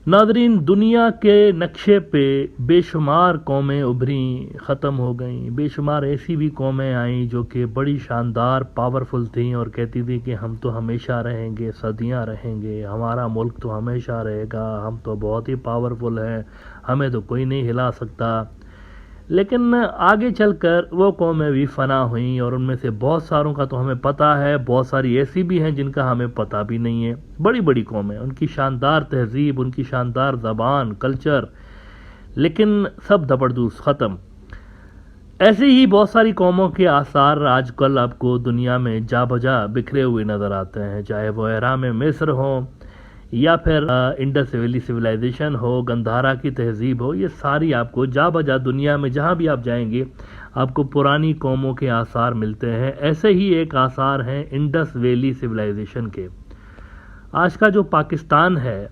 Nadreen, दुनिया के नक्शे पे बेशुमार कौमें उभरी, ख़त्म हो गईं। बेशुमार ऐसी भी कौमें आईं जो कि बड़ी शानदार, पावरफुल थीं और कहती थी कि हम तो हमेशा रहेंगे, सदियां रहेंगे, हमारा मुल्क तो हमेशा रहेगा, हम तो बहुत ही पावरफुल हैं, हमें तो कोई नहीं हिला सकता। लेकिन आगे चलकर वो कौमें भी फना हुईं और उनमें से बहुत सारों का तो हमें पता है, बहुत सारी ऐसी भी हैं जिनका हमें पता भी नहीं है। बड़ी बड़ी कौमें, उनकी शानदार तहजीब, उनकी शानदार ज़बान, कल्चर, लेकिन सब दबरदूस ख़त्म। ऐसे ही बहुत सारी कौमों के आसार आजकल आपको दुनिया में जा बजा बिखरे हुए नज़र आते हैं, चाहे वो एहराम मिस्र हो या फिर इंडस वैली सिविलाइजेशन हो, गंधारा की तहजीब हो। ये सारी आपको जा बजा दुनिया में जहाँ भी आप जाएंगे आपको पुरानी कौमों के आसार मिलते हैं। ऐसे ही एक आसार हैं इंडस वैली सिविलाइजेशन के। आज का जो पाकिस्तान है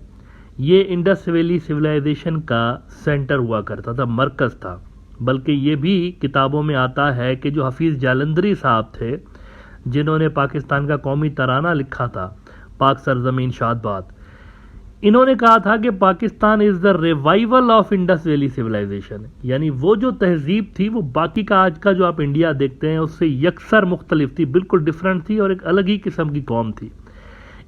ये इंडस वैली सिविलाइजेशन का सेंटर हुआ करता था, मरकज़ था। बल्कि ये भी किताबों में आता है कि जो हफीज़ जालंधरी साहब थे, जिन्होंने पाकिस्तान का कौमी तराना लिखा था, पाक सरजमीन शादबाद, इन्होंने कहा था कि Pakistan is the revival of Indus valley civilization. यानी वो जो तहजीब थी वो बाकी का आज का जो आप इंडिया देखते हैं उससे यकसर मुख्तलिफ थी, बिल्कुल डिफरेंट थी और एक अलग ही किस्म की कौम थी।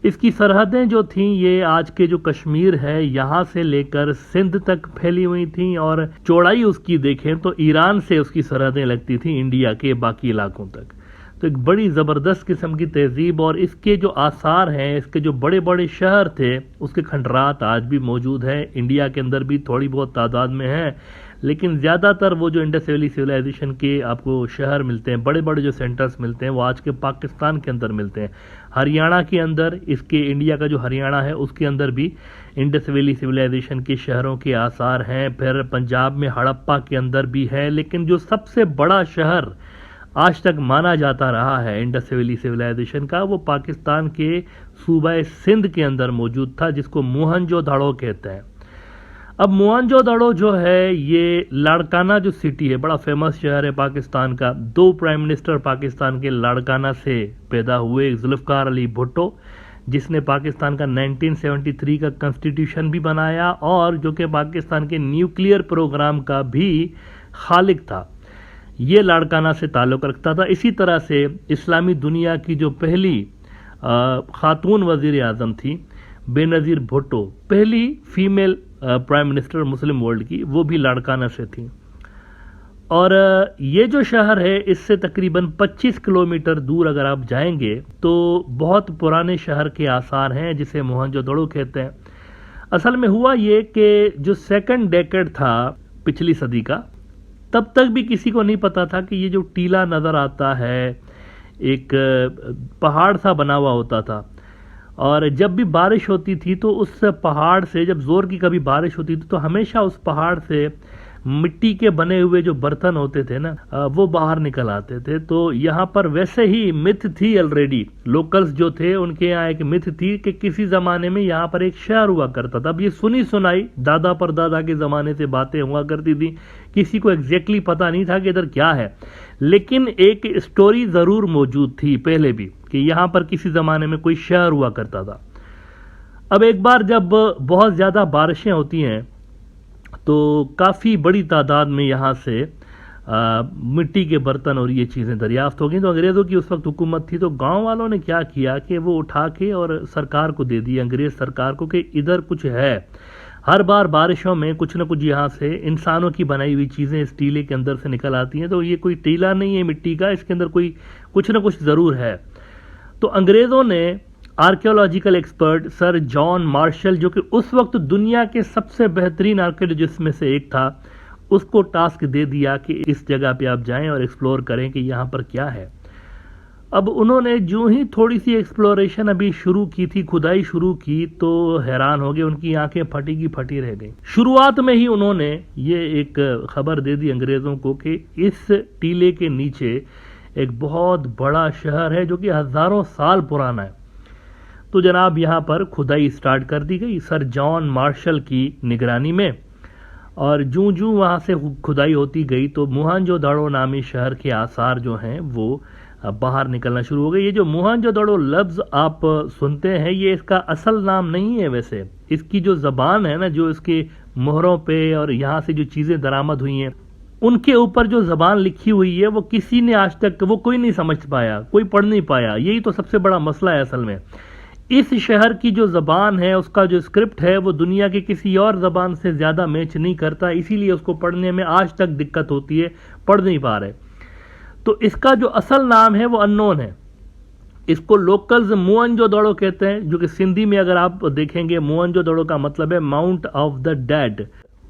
इसकी सरहदें जो थीं ये आज के जो कश्मीर है यहाँ से लेकर सिंध तक फैली हुई थीं और चौड़ाई उसकी देखें तो ईरान से उसकी सरहदें लगती थीं इंडिया के बाकी इलाकों तक। तो एक बड़ी ज़बरदस्त किस्म की तहजीब और इसके जो आसार हैं, इसके जो बड़े बड़े शहर थे उसके खंडरात आज भी मौजूद हैं। इंडिया के अंदर भी थोड़ी बहुत तादाद में है, लेकिन ज़्यादातर वो जो इंडस वैली सिविलाइजेशन के आपको शहर मिलते हैं, बड़े बड़े जो सेंटर्स मिलते हैं वो आज के पाकिस्तान के अंदर मिलते हैं। हरियाणा के अंदर, इसके इंडिया का जो हरियाणा है उसके अंदर भी इंडस वैली सिविलाइजेशन के शहरों के आसार हैं। फिर पंजाब में हड़प्पा के अंदर भी है, लेकिन जो सबसे बड़ा शहर आज तक माना जाता रहा है इंडस वैली सिविलाइजेशन का, वो पाकिस्तान के सूबा सिंध के अंदर मौजूद था, जिसको मोहनजोदड़ो कहते हैं। अब मोहनजोदड़ो जो है ये लाड़काना जो सिटी है, बड़ा फेमस शहर है पाकिस्तान का। 2 प्राइम मिनिस्टर पाकिस्तान के लाड़काना से पैदा हुए, जुल्फ़िकार अली भुट्टो, जिसने पाकिस्तान का 1973 का कॉन्स्टिट्यूशन भी बनाया और जो कि पाकिस्तान के न्यूक्लियर प्रोग्राम का भी खालिक था, ये लाड़काना से ताल्लुक़ रखता था। इसी तरह से इस्लामी दुनिया की जो पहली खातून वज़ीर आज़म थी, बेनज़ीर भुट्टो, पहली फीमेल प्राइम मिनिस्टर मुस्लिम वर्ल्ड की, वो भी लाड़काना से थी। और ये जो शहर है इससे तकरीबन 25 किलोमीटर दूर अगर आप जाएंगे तो बहुत पुराने शहर के आसार हैं, जिसे मोहनजोदड़ो कहते हैं। असल में हुआ ये कि जो सेकंड डेकेड था पिछली सदी का, तब तक भी किसी को नहीं पता था कि ये जो टीला नज़र आता है एक पहाड़ सा बना हुआ होता था, और जब भी बारिश होती थी तो उस पहाड़ से, जब ज़ोर की कभी बारिश होती थी तो हमेशा उस पहाड़ से मिट्टी के बने हुए जो बर्तन होते थे ना, वो बाहर निकल आते थे। तो यहाँ पर वैसे ही मिथ थी ऑलरेडी, लोकल्स जो थे उनके यहाँ एक मिथ थी कि किसी ज़माने में यहाँ पर एक शहर हुआ करता था। अब ये सुनी सुनाई दादा परदादा के ज़माने से बातें हुआ करती थी, किसी को एग्जैक्टली पता नहीं था कि इधर क्या है, लेकिन एक स्टोरी ज़रूर मौजूद थी पहले भी कि यहाँ पर किसी ज़माने में कोई शहर हुआ करता था। अब एक बार जब बहुत ज़्यादा बारिशें होती हैं तो काफ़ी बड़ी तादाद में यहाँ से मिट्टी के बर्तन और ये चीज़ें दरियाफ्त हो गई। तो अंग्रेज़ों की उस वक्त हुकूमत थी, तो गांव वालों ने क्या किया कि वो उठा के और सरकार को दे दिया, अंग्रेज़ सरकार को, कि इधर कुछ है। हर बार बारिशों में कुछ न कुछ यहाँ से इंसानों की बनाई हुई चीज़ें इस टीले के अंदर से निकल आती हैं, तो ये कोई टीला नहीं है मिट्टी का, इसके अंदर कोई कुछ न कुछ ज़रूर है। तो अंग्रेज़ों ने archaeological expert sir John Marshall, जो कि उस वक्त दुनिया के सबसे बेहतरीन आर्कियोलॉजिस्ट में से एक था, उसको टास्क दे दिया कि इस जगह पे आप जाएं और एक्सप्लोर करें कि यहाँ पर क्या है। अब उन्होंने जो ही थोड़ी सी एक्सप्लोरेशन अभी शुरू की थी, खुदाई शुरू की, तो हैरान हो गए, उनकी आंखें फटी की फटी रह गई। शुरुआत में ही उन्होंने ये एक खबर दे दी अंग्रेज़ों को कि इस टीले के नीचे एक बहुत बड़ा शहर है जो कि हज़ारों साल पुराना है। तो जनाब यहाँ पर खुदाई स्टार्ट कर दी गई सर जॉन मार्शल की निगरानी में, और जूं जूं वहाँ से खुदाई होती गई तो मोहनजोदड़ो नामी शहर के आसार जो हैं वो बाहर निकलना शुरू हो गए। ये जो मोहनजोदड़ो लफ्ज़ आप सुनते हैं, ये इसका असल नाम नहीं है। वैसे इसकी जो ज़बान है ना, जो इसके मोहरों पे और यहाँ से जो चीज़ें दरामद हुई हैं, उनके ऊपर जो ज़बान लिखी हुई है, वो किसी ने आज तक वो कोई नहीं समझ पाया, कोई पढ़ नहीं पाया। यही तो सबसे बड़ा मसला है असल में। इस शहर की जो ज़बान है, उसका जो स्क्रिप्ट है, वो दुनिया के किसी और ज़बान से ज़्यादा मैच नहीं करता, इसीलिए उसको पढ़ने में आज तक दिक्कत होती है, पढ़ नहीं पा रहे। तो इसका जो असल नाम है वो अननोन है। इसको लोकल्स मोहनजोदड़ो कहते हैं, जो कि सिंधी में अगर आप देखेंगे, मोहनजोदड़ो का मतलब है माउंट ऑफ द डेड,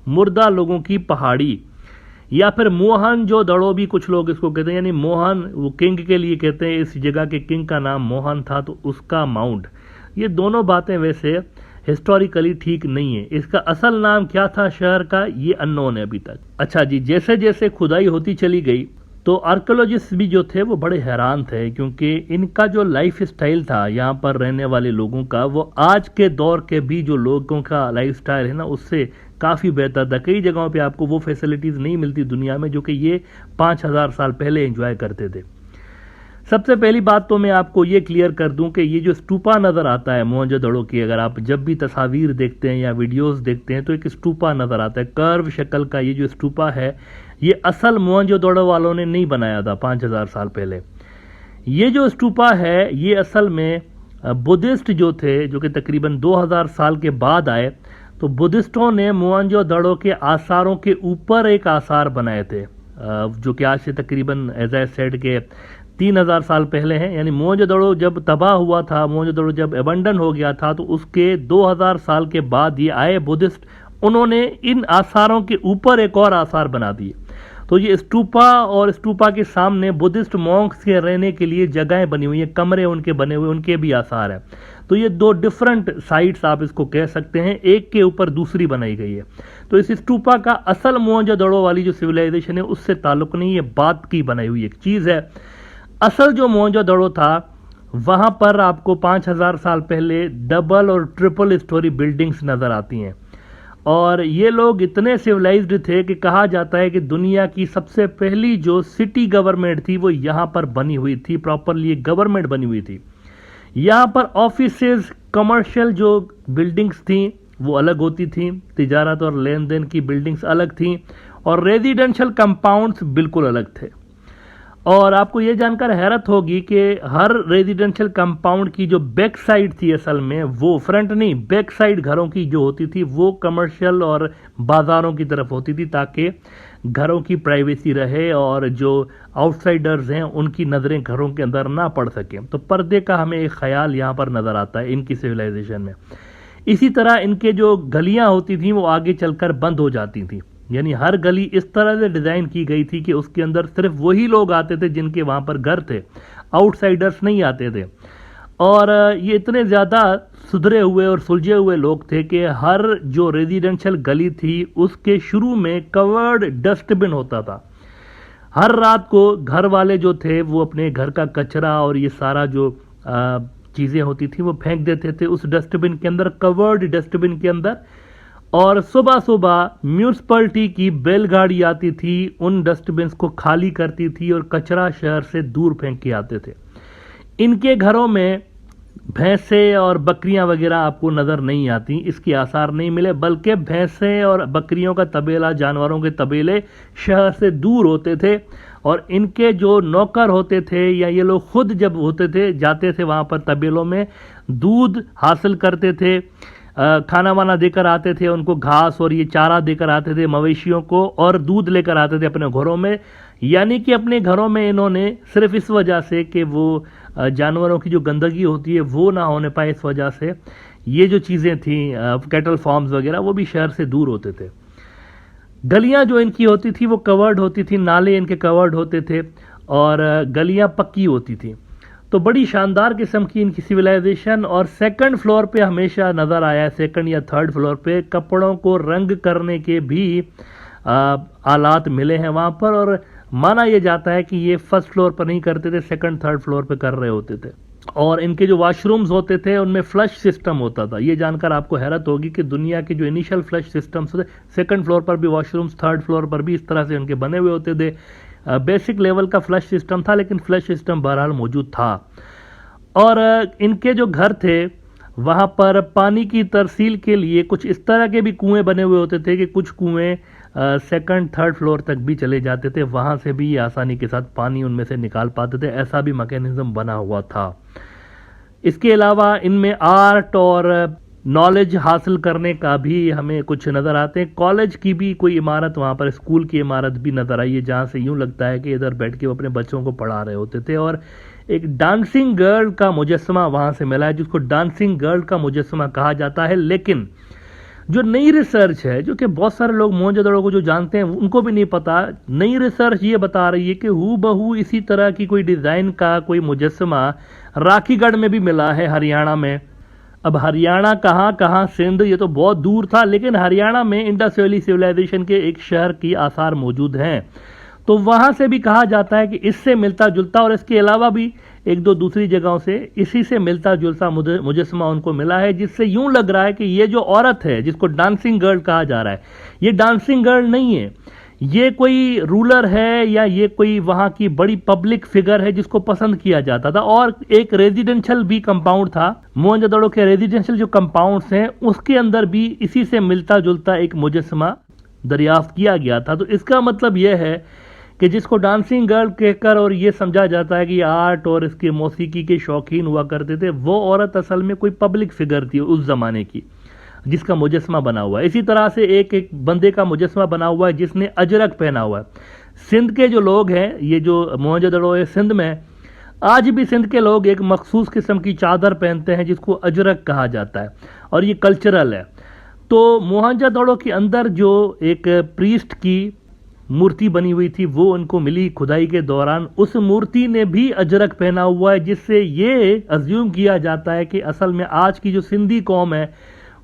मुर्दा लोगों की पहाड़ी, या फिर मोहनजोदड़ो भी कुछ लोग इसको कहते हैं। यानी मोहन वो किंग के लिए कहते हैं, इस जगह के किंग का नाम मोहन था तो उसका माउंट। ये दोनों बातें वैसे हिस्टोरिकली ठीक नहीं है। इसका असल नाम क्या था शहर का, ये अननोन है अभी तक। अच्छा जी, जैसे जैसे खुदाई होती चली गई तो आर्कियोलॉजिस्ट भी जो थे वो बड़े हैरान थे, क्योंकि इनका जो लाइफ स्टाइल था यहाँ पर रहने वाले लोगों का, वो आज के दौर के भी जो लोगों का लाइफ स्टाइल है ना, उससे काफ़ी बेहतर था। कई जगहों पे आपको वो फैसिलिटीज़ नहीं मिलती दुनिया में जो कि ये 5000 साल पहले एंजॉय करते थे। सबसे पहली बात तो मैं आपको ये क्लियर कर दूं कि ये जो स्टूपा नज़र आता है मोहनजोदड़ो की, अगर आप जब भी तस्वीर देखते हैं या वीडियोस देखते हैं तो एक स्टूपा नज़र आता है, कर्व शक्ल का। ये जो स्टूपा है, ये असल मोहनजोदड़ो वालों ने नहीं बनाया था 5000 साल पहले। ये जो स्टूपा है, ये असल में बुद्धिस्ट जो थे, जो कि तकरीबन 2000 साल के बाद आए, तो बुद्धिस्टों ने मोहनजोदड़ो के आसारों के ऊपर एक आसार बनाए थे, जो कि आज से तकरीबन एज आई सेड के 3000 साल पहले हैं। यानी मोहनजोदड़ो जब तबाह हुआ था, मोहनजोदड़ो जब एबंडन हो गया था, तो उसके 2000 साल के बाद ये आए बुद्धिस्ट, उन्होंने इन आसारों के ऊपर एक और आसार बना दिए। तो ये स्टूपा और स्टूपा के सामने बुद्धिस्ट मॉन्क्स के रहने के लिए जगहें बनी हुई हैं, कमरे उनके बने हुए, उनके भी आसार हैं। तो ये दो डिफरेंट साइट्स आप इसको कह सकते हैं, एक के ऊपर दूसरी बनाई गई है। तो इस स्टूपा का असल मोहनजोदड़ो वाली जो सिविलाइजेशन है उससे ताल्लुक नहीं, ये बात की बनाई हुई एक चीज़ है। असल जो मोहनजोदड़ो था, वहाँ पर आपको 5000 साल पहले डबल और ट्रिपल स्टोरी बिल्डिंग्स नज़र आती हैं। और ये लोग इतने सिविलाइज्ड थे कि कहा जाता है कि दुनिया की सबसे पहली जो सिटी गवर्नमेंट थी वो यहाँ पर बनी हुई थी, प्रॉपरली एक गवर्नमेंट बनी हुई थी। यहाँ पर ऑफिसेज, कमर्शियल जो बिल्डिंग्स थी वो अलग होती थी, तिजारत और लेन देन की बिल्डिंग्स अलग थी, और रेजिडेंशियल कंपाउंड्स बिल्कुल अलग थे। और आपको ये जानकर हैरत होगी कि हर रेजिडेंशियल कंपाउंड की जो बैक साइड थी, असल में वो फ्रंट नहीं, बैक साइड घरों की जो होती थी वो कमर्शियल और बाज़ारों की तरफ होती थी, ताकि घरों की प्राइवेसी रहे और जो आउटसाइडर्स हैं उनकी नज़रें घरों के अंदर ना पड़ सकें। तो पर्दे का हमें एक ख्याल यहाँ पर नज़र आता है इनकी सिविलाइजेशन में। इसी तरह इनके जो गलियाँ होती थी वो आगे चलकर बंद हो जाती थी। यानी हर गली इस तरह से डिज़ाइन की गई थी कि उसके अंदर सिर्फ वही लोग आते थे जिनके वहाँ पर घर थे, आउटसाइडर्स नहीं आते थे। और ये इतने ज़्यादा सुधरे हुए और सुलझे हुए लोग थे कि हर जो रेजिडेंशियल गली थी उसके शुरू में कवर्ड डस्टबिन होता था। हर रात को घर वाले जो थे वो अपने घर का कचरा और ये सारा जो चीज़ें होती थी वो फेंक देते थे उस डस्टबिन के अंदर, कवर्ड डस्टबिन के अंदर। और सुबह सुबह म्यूनसिपलिटी की बैलगाड़ी आती थी, उन डस्टबिन्स को खाली करती थी और कचरा शहर से दूर फेंक के आते थे। इनके घरों में भैंसे और बकरियां वगैरह आपको नज़र नहीं आती, इसके आसार नहीं मिले, बल्कि भैंसे और बकरियों का तबेला, जानवरों के तबेले शहर से दूर होते थे। और इनके जो नौकर होते थे या ये लोग खुद जब होते थे, जाते थे वहाँ पर तबेलों में, दूध हासिल करते थे, खाना वाना देकर आते थे उनको, घास और ये चारा देकर आते थे मवेशियों को, और दूध लेकर आते थे अपने घरों में। यानी कि अपने घरों में इन्होंने सिर्फ इस वजह से कि वो जानवरों की जो गंदगी होती है वो ना होने पाए, इस वजह से ये जो चीज़ें थी, कैटल फार्म्स वगैरह, वो भी शहर से दूर होते थे। गलियां जो इनकी होती थी वो कवर्ड होती थी, नाले इनके कवर्ड होते थे और गलियां पक्की होती थी। तो बड़ी शानदार किस्म की इनकी सिविलाइजेशन। और सेकंड फ्लोर पे हमेशा नज़र आया है, सेकंड या थर्ड फ्लोर पे कपड़ों को रंग करने के भी आलात मिले हैं वहाँ पर, और माना यह जाता है कि ये फर्स्ट फ्लोर पर नहीं करते थे, सेकंड थर्ड फ्लोर पे कर रहे होते थे। और इनके जो वॉशरूम्स होते थे उनमें फ्लश सिस्टम होता था। ये जानकर आपको हैरत होगी कि दुनिया के जो इनिशियल फ्लश सिस्टम्स होते, सेकंड फ्लोर पर भी वॉशरूम्स, थर्ड फ्लोर पर भी इस तरह से उनके बने हुए होते थे। बेसिक लेवल का फ्लश सिस्टम था, लेकिन फ्लश सिस्टम बहरहाल मौजूद था। और इनके जो घर थे वहाँ पर पानी की तरसील के लिए कुछ इस तरह के भी कुएं बने हुए होते थे कि कुछ कुएं सेकंड थर्ड फ्लोर तक भी चले जाते थे, वहाँ से भी आसानी के साथ पानी उनमें से निकाल पाते थे, ऐसा भी मैकेनिज्म बना हुआ था। इसके अलावा इनमें आर्ट और नॉलेज हासिल करने का भी हमें कुछ नज़र आते हैं। कॉलेज की भी कोई इमारत, वहाँ पर स्कूल की इमारत भी नज़र आई है, जहाँ से यूँ लगता है कि इधर बैठ के वो अपने बच्चों को पढ़ा रहे होते थे। और एक डांसिंग गर्ल का मुजस्समा वहाँ से मिला है, जिसको डांसिंग गर्ल का मुजस्समा कहा जाता है। लेकिन जो नई रिसर्च है, जो कि बहुत सारे लोग मोहनजोदड़ो को जो जानते हैं उनको भी नहीं पता, नई रिसर्च ये बता रही है कि हूबहू इसी तरह की कोई डिज़ाइन का कोई मुजस्समा राखीगढ़ में भी मिला है, हरियाणा में। अब हरियाणा कहाँ कहाँ, सिंध, ये तो बहुत दूर था, लेकिन हरियाणा में इंडस वैली सिविलाइजेशन के एक शहर की आसार मौजूद हैं। तो वहाँ से भी कहा जाता है कि इससे मिलता जुलता, और इसके अलावा भी एक दो दूसरी जगहों से इसी से मिलता जुलता मुजस्समा उनको मिला है, जिससे यूं लग रहा है कि ये जो औरत है जिसको डांसिंग गर्ल कहा जा रहा है, ये डांसिंग गर्ल नहीं है, ये कोई रूलर है या ये कोई वहाँ की बड़ी पब्लिक फिगर है जिसको पसंद किया जाता था। और एक रेजिडेंशियल भी कंपाउंड था, मोहनजोदड़ो के रेजिडेंशियल जो कंपाउंड्स हैं उसके अंदर भी इसी से मिलता जुलता एक मुजस्समा दरियाफ्त किया गया था। तो इसका मतलब यह है कि जिसको डांसिंग गर्ल कहकर और ये समझा जाता है कि आर्ट और इसके मौसीकी के शौकीन हुआ करते थे, वो औरत असल में कोई पब्लिक फिगर थी उस ज़माने की, जिसका मुजस्समा बना हुआ है। इसी तरह से एक एक बंदे का मुजस्समा बना हुआ है जिसने अजरक पहना हुआ है। सिंध के जो लोग हैं, ये जो मोहनजोदड़ो है सिंध में, आज भी सिंध के लोग एक मखसूस किस्म की चादर पहनते हैं जिसको अजरक कहा जाता है, और ये कल्चरल है। तो मोहनजोदड़ो के अंदर जो एक प्रीस्ट की मूर्ति बनी हुई थी वो उनको मिली खुदाई के दौरान, उस मूर्ति ने भी अजरक पहना हुआ है, जिससे ये अज्यूम किया जाता है कि असल में आज की जो सिंधी कौम है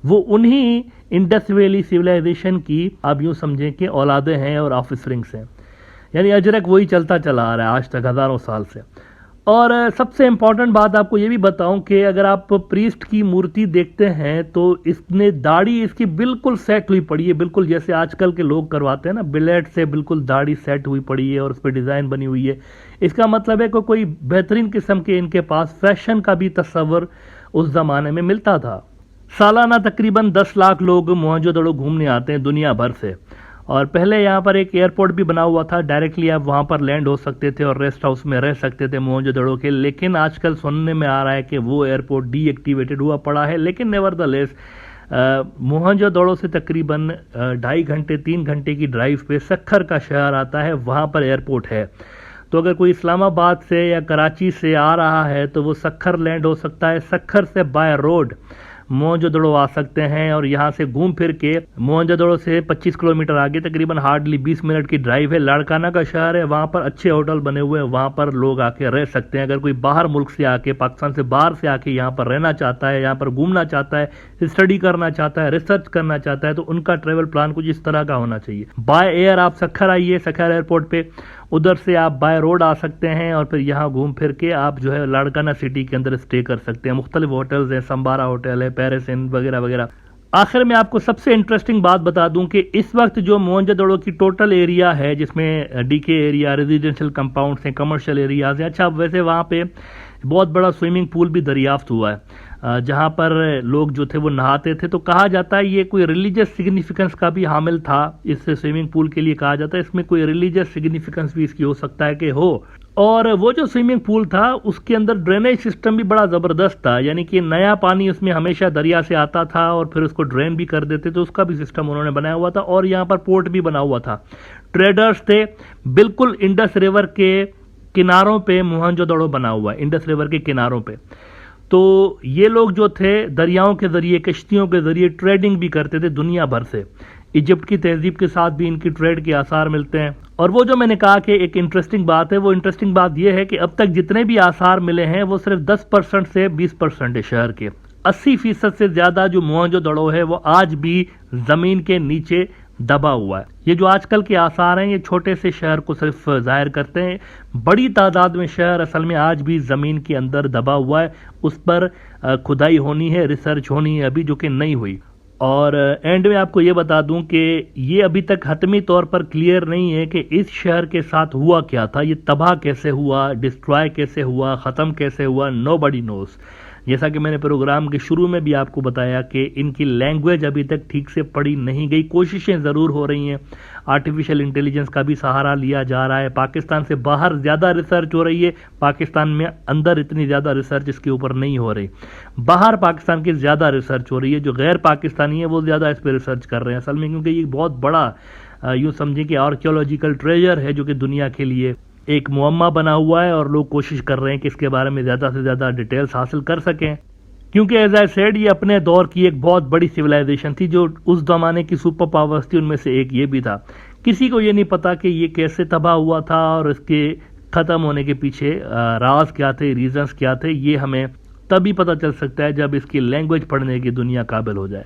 वो उन्हीं इंडस वैली सिविलाइजेशन की, आप यूं समझें कि औलादे हैं और ऑफिसरिंग्स हैं। यानी अजरक वही चलता चला आ रहा है आज तक हज़ारों साल से। और सबसे इम्पॉर्टेंट बात आपको ये भी बताऊं कि अगर आप प्रीस्ट की मूर्ति देखते हैं तो इसने दाढ़ी इसकी बिल्कुल सेट हुई पड़ी है, बिल्कुल जैसे आजकल के लोग करवाते हैं ना, बिलेट से बिल्कुल दाढ़ी सेट हुई पड़ी है और उस पर डिज़ाइन बनी हुई है। इसका मतलब है कि कोई बेहतरीन किस्म के इनके पास फैशन का भी तस्वर उस ज़माने में मिलता था। सालाना तकरीबन 10 लाख लोग मोहनजोदड़ो घूमने आते हैं दुनिया भर से, और पहले यहाँ पर एक एयरपोर्ट भी बना हुआ था, डायरेक्टली आप वहाँ पर लैंड हो सकते थे और रेस्ट हाउस में रह सकते थे मोहनजोदड़ो के। लेकिन आजकल सुनने में आ रहा है कि वो एयरपोर्ट डीएक्टिवेटेड हुआ पड़ा है। लेकिन नेवरदलेस मोहनजोदड़ो से तकरीबन 2.5 घंटे 3 घंटे की ड्राइव पे सक्खर का शहर आता है, वहाँ पर एयरपोर्ट है। तो अगर कोई इस्लामाबाद से या कराची से आ रहा है तो वो सक्खर लैंड हो सकता है, सक्खर से बाय रोड मोहनजोदड़ो आ सकते हैं, और यहाँ से घूम फिर के मोहनजोदड़ो से 25 किलोमीटर आगे तकरीबन हार्डली 20 मिनट की ड्राइव है, लाड़काना का शहर है, वहाँ पर अच्छे होटल बने हुए हैं, वहाँ पर लोग आके रह सकते हैं। अगर कोई बाहर मुल्क से आके, पाकिस्तान से बाहर से आके यहाँ पर रहना चाहता है, यहाँ पर घूमना चाहता है, स्टडी करना चाहता है, रिसर्च करना चाहता है, तो उनका ट्रेवल प्लान कुछ इस तरह का होना चाहिए। बाय एयर आप सक्खर आइए, सक्खर एयरपोर्ट पे, उधर से आप बाय रोड आ सकते हैं और फिर यहाँ घूम फिर के आप जो है लाड़काना सिटी के अंदर स्टे कर सकते हैं। मुख्तलिफ होटल्स हैं, संबारा होटल है, पेरिस इन वगैरह वगैरह। आखिर में आपको सबसे इंटरेस्टिंग बात बता दूं कि इस वक्त जो मोहनजोदड़ो की टोटल एरिया है, जिसमें डीके एरिया, रेजिडेंशियल कंपाउंड्स हैं, कमर्शियल एरियाज हैं, अच्छा वैसे वहाँ पे बहुत बड़ा स्विमिंग पूल भी दरियाफ्त हुआ है जहाँ पर लोग जो थे वो नहाते थे। तो कहा जाता है ये कोई रिलीजियस सिग्निफिकेंस का भी हामिल था, इस स्विमिंग पूल के लिए कहा जाता है इसमें कोई रिलीजियस सिग्निफिकेंस भी इसकी हो सकता है कि हो। और वो जो स्विमिंग पूल था उसके अंदर ड्रेनेज सिस्टम भी बड़ा ज़बरदस्त था, यानी कि नया पानी उसमें हमेशा दरिया से आता था और फिर उसको ड्रेन भी कर देते, तो उसका भी सिस्टम उन्होंने बनाया हुआ था। और यहाँ पर पोर्ट भी बना हुआ था, ट्रेडर्स थे, बिल्कुल इंडस रिवर के किनारों पे मोहनजोदड़ो बना हुआ है, इंडस रिवर के किनारों पे। तो ये लोग जो थे दरियाओं के ज़रिए, कश्तियों के ज़रिए ट्रेडिंग भी करते थे दुनिया भर से। इजिप्ट की तहजीब के साथ भी इनकी ट्रेड के आसार मिलते हैं। और वो जो मैंने कहा कि एक इंटरेस्टिंग बात है, वो इंटरेस्टिंग बात ये है कि अब तक जितने भी आसार मिले हैं वो सिर्फ 10% से 20% है शहर के। 80% से ज़्यादा जो मोहनजोदड़ो है वो आज भी ज़मीन के नीचे दबा हुआ है। ये जो आजकल के आसार हैं ये छोटे से शहर को सिर्फ जाहिर करते हैं, बड़ी तादाद में शहर असल में आज भी ज़मीन के अंदर दबा हुआ है, उस पर खुदाई होनी है, रिसर्च होनी है अभी, जो कि नहीं हुई। और एंड में आपको ये बता दूं कि ये अभी तक हतमी तौर पर क्लियर नहीं है कि इस शहर के साथ हुआ क्या था, ये तबाह कैसे हुआ, डिस्ट्रॉय कैसे हुआ, ख़त्म कैसे हुआ, नोबडी नोस। जैसा कि मैंने प्रोग्राम के शुरू में भी आपको बताया कि इनकी लैंग्वेज अभी तक ठीक से पढ़ी नहीं गई, कोशिशें ज़रूर हो रही हैं, आर्टिफिशियल इंटेलिजेंस का भी सहारा लिया जा रहा है, पाकिस्तान से बाहर ज़्यादा रिसर्च हो रही है, पाकिस्तान में अंदर इतनी ज़्यादा रिसर्च इसके ऊपर नहीं हो रही। बाहर पाकिस्तान की ज़्यादा रिसर्च हो रही है, जो गैर पाकिस्तानी है वो ज़्यादा इस पर रिसर्च कर रहे हैं असल में, क्योंकि ये बहुत बड़ा यूँ समझें कि आर्कियोलॉजिकल ट्रेजर है जो कि दुनिया के लिए एक मुअम्मा बना हुआ है, और लोग कोशिश कर रहे हैं कि इसके बारे में ज़्यादा से ज़्यादा डिटेल्स हासिल कर सकें। क्योंकि एज आई सेड ये अपने दौर की एक बहुत बड़ी सिविलाइजेशन थी, जो उस ज़माने की सुपर पावर्स थी उनमें से एक ये भी था। किसी को ये नहीं पता कि ये कैसे तबाह हुआ था और इसके ख़त्म होने के पीछे राज क्या थे, रीजंस क्या थे। ये हमें तभी पता चल सकता है जब इसकी लैंग्वेज पढ़ने की दुनिया काबिल हो जाए।